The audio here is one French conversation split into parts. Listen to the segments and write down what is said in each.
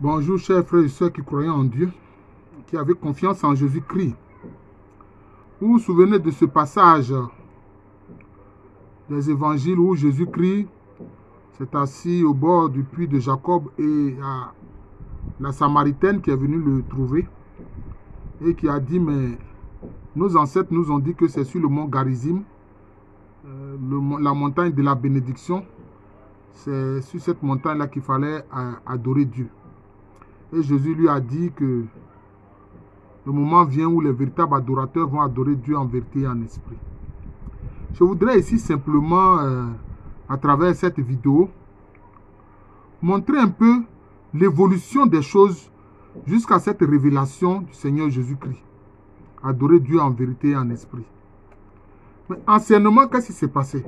Bonjour chers frères et sœurs qui croyaient en Dieu, qui avaient confiance en Jésus-Christ. Vous vous souvenez de ce passage des évangiles où Jésus-Christ s'est assis au bord du puits de Jacob et la Samaritaine qui est venue le trouver et qui a dit, mais nos ancêtres nous ont dit que c'est sur le mont Garizim, la montagne de la bénédiction, c'est sur cette montagne-là qu'il fallait adorer Dieu. Et Jésus lui a dit que le moment vient où les véritables adorateurs vont adorer Dieu en vérité et en esprit. Je voudrais ici simplement, à travers cette vidéo, montrer un peu l'évolution des choses jusqu'à cette révélation du Seigneur Jésus-Christ. Adorer Dieu en vérité et en esprit. Mais anciennement, qu'est-ce qui s'est passé?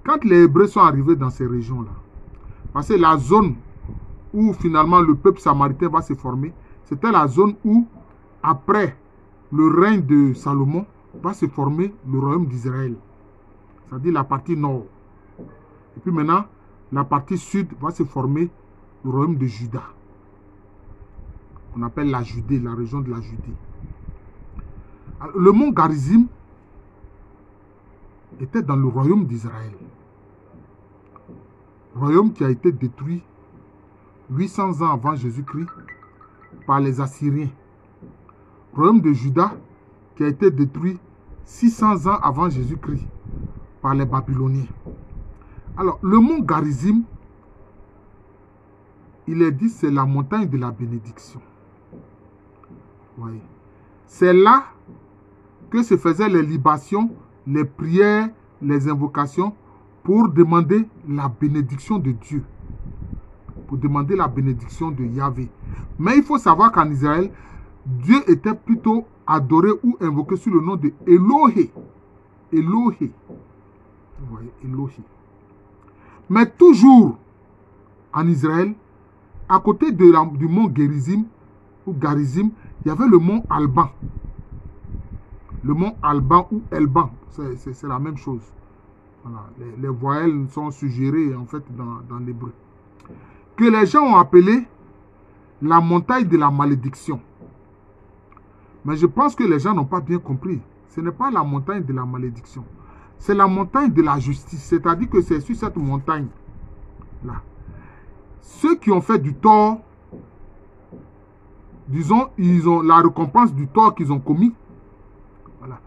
Quand les Hébreux sont arrivés dans ces régions-là, parce que la zone où finalement le peuple samaritain va se former, c'était la zone où, après le règne de Salomon, va se former le royaume d'Israël. C'est-à-dire la partie nord. Et puis maintenant, la partie sud va se former le royaume de Juda. On appelle la Judée, la région de la Judée. Alors, le mont Garizim était dans le royaume d'Israël. Royaume qui a été détruit 800 ans avant Jésus-Christ par les Assyriens. Royaume de Juda qui a été détruit 600 ans avant Jésus-Christ par les Babyloniens. Alors, le mont Garizim, il est dit, c'est la montagne de la bénédiction. Oui. C'est là que se faisaient les libations, les prières, les invocations pour demander la bénédiction de Dieu. Pour demander la bénédiction de Yahvé. Mais il faut savoir qu'en Israël, Dieu était plutôt adoré ou invoqué sous le nom de Elohé. Elohé. Vous voyez, Elohé. Mais toujours en Israël, à côté du mont Gerizim, ou Garizim, il y avait le mont Alban. Le mont Alban ou Elban, c'est la même chose. Voilà. Les voyelles sont suggérées en fait dans l'hébreu. Que les gens ont appelé la montagne de la malédiction. Mais je pense que les gens n'ont pas bien compris. Ce n'est pas la montagne de la malédiction. C'est la montagne de la justice. C'est-à-dire que c'est sur cette montagne-là. Ceux qui ont fait du tort, disons, ils ont la récompense du tort qu'ils ont commis. Voilà.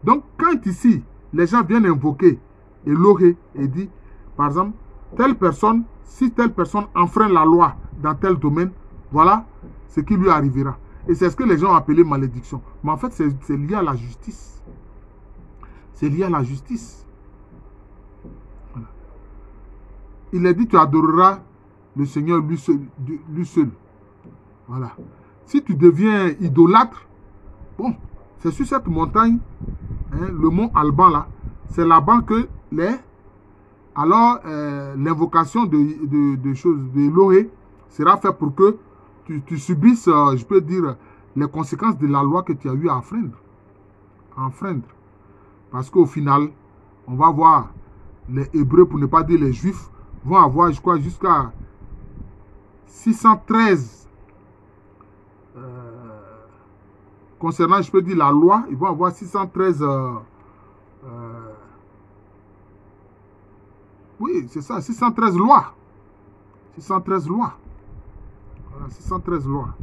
Donc, quand ici, les gens viennent invoquer Elohé et dit, par exemple, telle personne, si telle personne enfreint la loi dans tel domaine, voilà ce qui lui arrivera. Et c'est ce que les gens ont appelé malédiction. Mais en fait, c'est lié à la justice. C'est lié à la justice. Voilà. Il est dit, tu adoreras le Seigneur lui seul. Voilà. Si tu deviens idolâtre, bon, c'est sur cette montagne, hein, le mont Alban là, c'est là-bas que l'invocation de choses de Elohé sera faite pour que tu subisses, je peux dire, les conséquences de la loi que tu as eu à enfreindre. Parce qu'au final, on va voir les Hébreux, pour ne pas dire les Juifs, vont avoir, je crois, jusqu'à 613 concernant, je peux dire, la loi, ils vont avoir 613 oui, c'est ça, 613 lois. 613 lois. Voilà, 613 lois.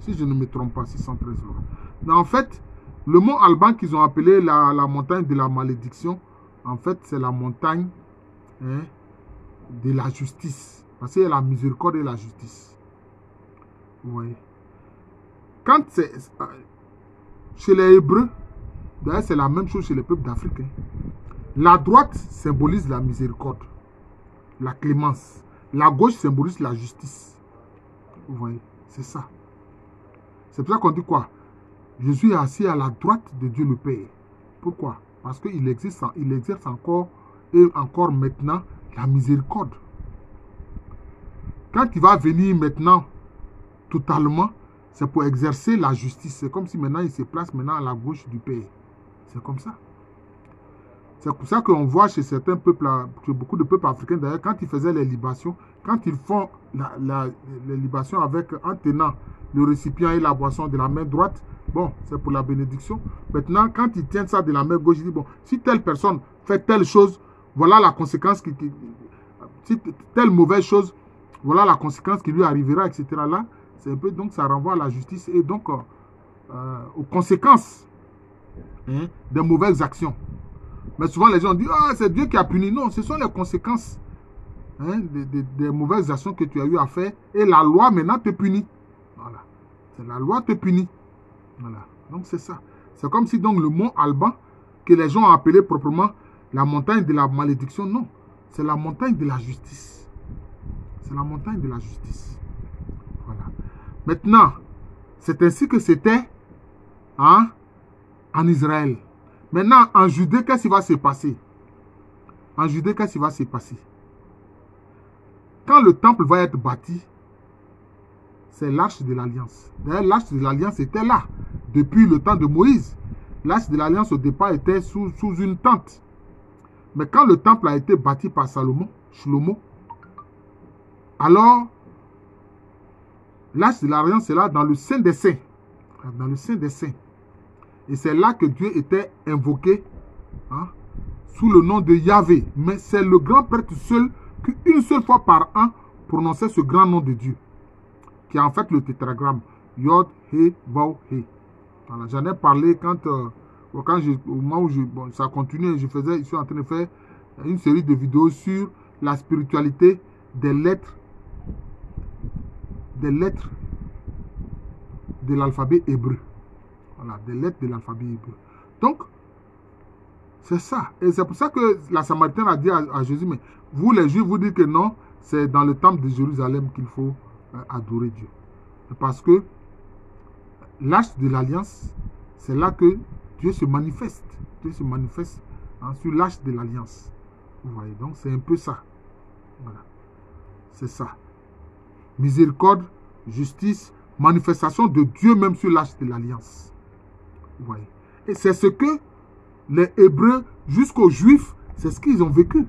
Si je ne me trompe pas, 613 lois. Mais en fait, le mont Alban qu'ils ont appelé la montagne de la malédiction, en fait, c'est la montagne, hein, de la justice. Parce qu'il y a la miséricorde et la justice. Vous voyez. Quand c'est chez les Hébreux, d'ailleurs, c'est la même chose chez les peuples d'Afrique. Hein. La droite symbolise la miséricorde, la clémence. La gauche symbolise la justice. Vous voyez, c'est ça. C'est pour ça qu'on dit quoi? Jésus est assis à la droite de Dieu le Père. Pourquoi? Parce qu'il exerce encore et encore maintenant la miséricorde. Quand il va venir maintenant totalement, c'est pour exercer la justice. C'est comme si maintenant il se place maintenant à la gauche du Père. C'est comme ça. C'est pour ça qu'on voit chez certains peuples, chez beaucoup de peuples africains d'ailleurs, quand ils faisaient les libations, quand ils font les libations en tenant le récipient et la boisson de la main droite, bon, c'est pour la bénédiction. Maintenant, quand ils tiennent ça de la main gauche, ils disent, bon, si telle personne fait telle chose, voilà la conséquence, si telle mauvaise chose, voilà la conséquence qui lui arrivera, etc. Là, c'est un peu, donc ça renvoie à la justice et donc aux conséquences des mauvaises actions. Mais souvent, les gens disent, ah, c'est Dieu qui a puni. Non, ce sont les conséquences des mauvaises actions que tu as eu à faire. Et la loi, maintenant, te punit. Voilà. C'est la loi te punit. Voilà. Donc, c'est ça. C'est comme si, donc, le mont Alban, que les gens ont appelé proprement la montagne de la malédiction, non. C'est la montagne de la justice. C'est la montagne de la justice. Voilà. Maintenant, c'est ainsi que c'était en Israël. Maintenant, en Judée, qu'est-ce qui va se passer? En Judée, qu'est-ce qui va se passer? Quand le temple va être bâti, c'est l'arche de l'alliance. D'ailleurs, l'arche de l'alliance était là depuis le temps de Moïse. L'arche de l'alliance, au départ, était sous une tente. Mais quand le temple a été bâti par Shlomo, alors, l'arche de l'alliance est là dans le Saint des Saints. Dans le Saint des Saints. Et c'est là que Dieu était invoqué sous le nom de Yahvé. Mais c'est le grand prêtre seul qui, une seule fois par an, prononçait ce grand nom de Dieu. Qui est en fait le tétragramme. Yod, He, Vav, He. Voilà, j'en ai parlé au moment où ça continue. Je suis en train de faire une série de vidéos sur la spiritualité des lettres de l'alphabet hébreu. Voilà, des lettres de l'alphabet hébreu. Donc, c'est ça. Et c'est pour ça que la Samaritaine a dit à Jésus, mais vous les Juifs, vous dites que non, c'est dans le temple de Jérusalem qu'il faut adorer Dieu. Parce que l'arche de l'alliance, c'est là que Dieu se manifeste. Dieu se manifeste sur l'arche de l'alliance. Vous voyez, donc c'est un peu ça. Voilà. C'est ça. Miséricorde, justice, manifestation de Dieu même sur l'arche de l'alliance. Vous voyez. Et c'est ce que les Hébreux, jusqu'aux Juifs, c'est ce qu'ils ont vécu.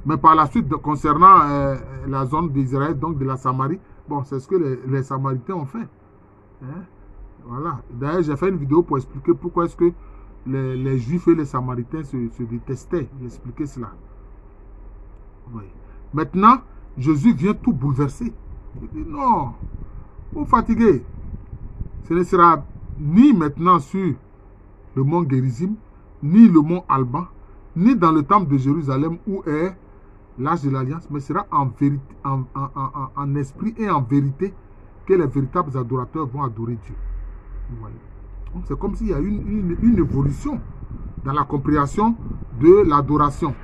Mais par la suite, concernant la zone d'Israël, donc de la Samarie, bon, c'est ce que les Samaritains ont fait. Voilà. D'ailleurs, j'ai fait une vidéo pour expliquer pourquoi est-ce que les Juifs et les Samaritains se détestaient. J'ai expliqué cela. Vous voyez. Maintenant, Jésus vient tout bouleverser. Il dit non, vous fatiguez. Ce ne sera ni maintenant sur le mont Gérizim, ni le mont Alban, ni dans le temple de Jérusalem où est l'arche de l'alliance, mais sera en vérité, en esprit et en vérité que les véritables adorateurs vont adorer Dieu. Vous voyez. Donc c'est comme s'il y a une évolution dans la compréhension de l'adoration.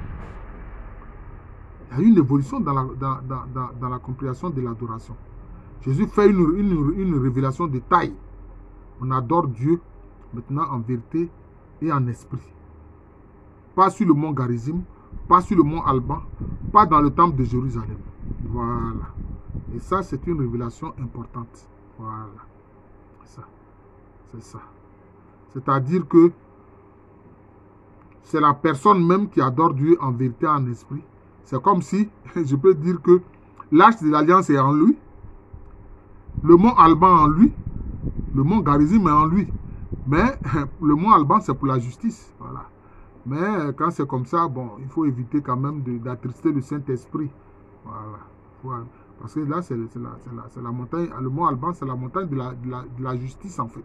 Il y a une évolution dans la compréhension de l'adoration. Jésus fait une révélation de taille. On adore Dieu maintenant en vérité et en esprit. Pas sur le mont Gérizim, pas sur le mont Alban, pas dans le temple de Jérusalem. Voilà. Et ça, c'est une révélation importante. Voilà. C'est ça. C'est ça. C'est-à-dire que c'est la personne même qui adore Dieu en vérité et en esprit. C'est comme si, je peux dire que l'arche de l'alliance est en lui, le mont Alban en lui, le mont Gérizim est en lui. Mais le mont Alban, c'est pour la justice. Voilà. Mais quand c'est comme ça, bon, il faut éviter quand même d'attrister le Saint-Esprit. Voilà. Parce que là, c'est la montagne, le mont Alban, c'est la montagne de la justice, en fait.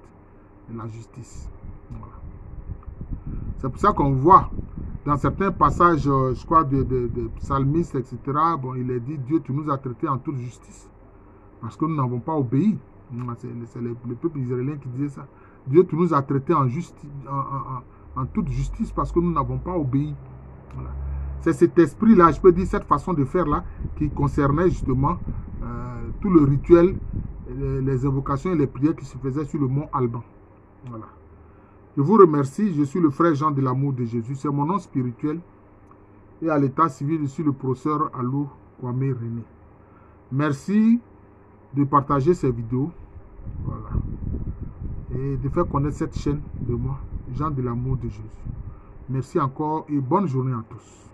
De la justice. Voilà. C'est pour ça qu'on voit dans certains passages, je crois, de psalmistes, etc., bon, il est dit, Dieu, tu nous as traités en toute justice. Parce que nous n'avons pas obéi. C'est le peuple israélien qui disait ça. Dieu, tu nous as traités en toute justice parce que nous n'avons pas obéi. Voilà. C'est cet esprit-là, je peux dire, cette façon de faire-là, qui concernait justement tout le rituel, les invocations et les prières qui se faisaient sur le mont Alban. Voilà. Je vous remercie, je suis le frère Jean de l'amour de Jésus. C'est mon nom spirituel. Et à l'état civil, je suis le professeur Alou Kwame René. Merci de partager ces vidéos. Voilà. Et de faire connaître cette chaîne de moi, Jean de l'amour de Jésus. Merci encore et bonne journée à tous.